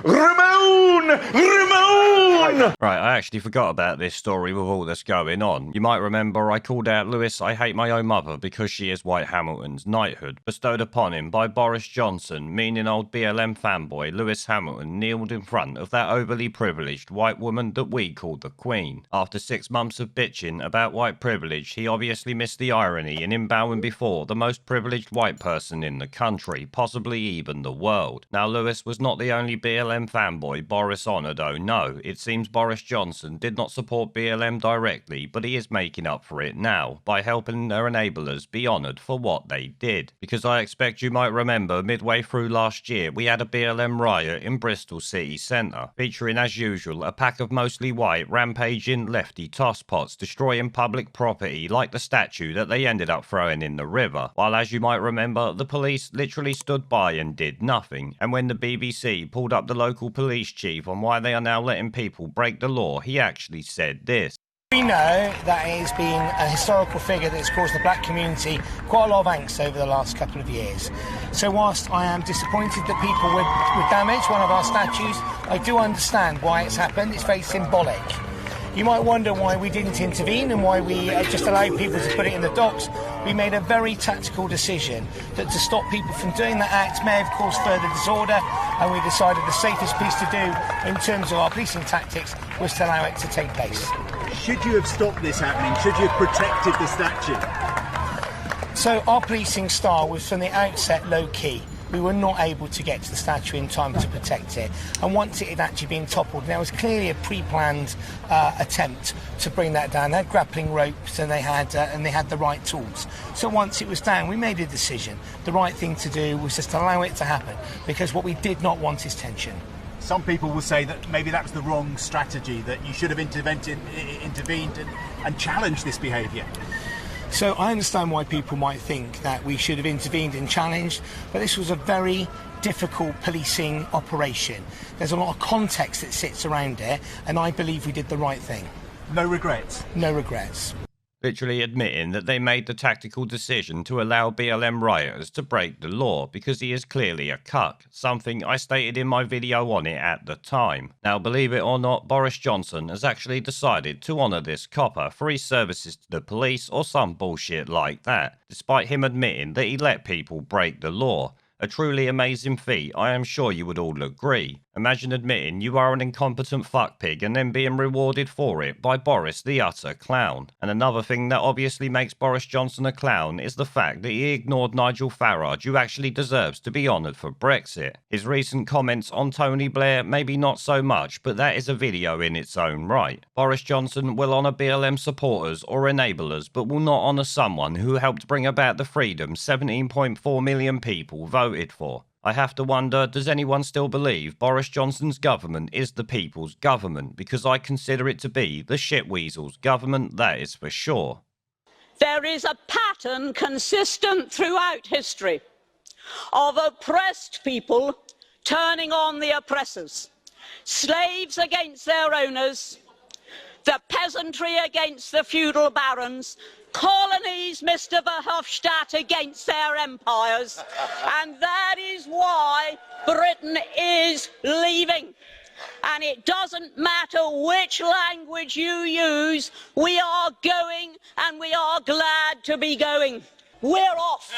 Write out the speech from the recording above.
Ramon! Ramon! Right, I actually forgot about this story with all that's going on. You might remember I called out Lewis I hate my own mother because she is White Hamilton's knighthood, bestowed upon him by Boris Johnson, meaning old BLM fanboy Lewis Hamilton kneeled in front of that overly privileged white woman that we called the Queen. After 6 months of bitching about white privilege, he obviously missed the irony in him bowing before the most privileged white person in the country, possibly even the world. Now, Lewis was not the only BLM fanboy Boris honoured, oh no. It seems Boris Johnson did not support BLM directly, but he is making up for it now by helping their enablers be honoured for what they did. Because I expect you might remember midway through last year we had a BLM riot in Bristol city centre, featuring as usual a pack of mostly white rampaging lefty tosspots destroying public property like the statue that they ended up throwing in the river, while as you might remember the police literally stood by and did nothing. And when the BBC pulled up the local police chief on why they are now letting people break the law, he actually said this. We know that he has been a historical figure that has caused the black community quite a lot of angst over the last couple of years. So whilst I am disappointed that people would damage one of our statues, I do understand why it's happened. It's very symbolic. You might wonder why we didn't intervene and why we just allowed people to put it in the docks. We made a very tactical decision that to stop people from doing that act may have caused further disorder, and we decided the safest piece to do in terms of our policing tactics was to allow it to take place. Should you have stopped this happening? Should you have protected the statue? So our policing style was from the outset low-key. We were not able to get to the statue in time to protect it. And once it had actually been toppled, there was clearly a pre-planned attempt to bring that down. They had grappling ropes and they had the right tools. So once it was down, we made a decision. The right thing to do was just allow it to happen, because what we did not want is tension. Some people will say that maybe that was the wrong strategy, that you should have intervened and challenged this behaviour. So I understand why people might think that we should have intervened and challenged, but this was a very difficult policing operation. There's a lot of context that sits around it, and I believe we did the right thing. No regrets? No regrets. Literally admitting that they made the tactical decision to allow BLM rioters to break the law because he is clearly a cuck, something I stated in my video on it at the time. Now, believe it or not, Boris Johnson has actually decided to honour this copper for his services to the police or some bullshit like that, despite him admitting that he let people break the law. A truly amazing feat, I am sure you would all agree. Imagine admitting you are an incompetent fuckpig and then being rewarded for it by Boris the utter clown. And another thing that obviously makes Boris Johnson a clown is the fact that he ignored Nigel Farage, who actually deserves to be honoured for Brexit. His recent comments on Tony Blair, maybe not so much, but that is a video in its own right. Boris Johnson will honour BLM supporters or enablers, but will not honour someone who helped bring about the freedom 17.4 million people voted for. I have to wonder, does anyone still believe Boris Johnson's government is the people's government? Because I consider it to be the shitweasel's government, that is for sure. There is a pattern consistent throughout history of oppressed people turning on the oppressors, slaves against their owners, the peasantry against the feudal barons, colonies, Mr. Verhofstadt, against their empires, and that is why Britain is leaving. And it doesn't matter which language you use, we are going, and we are glad to be going. We're off.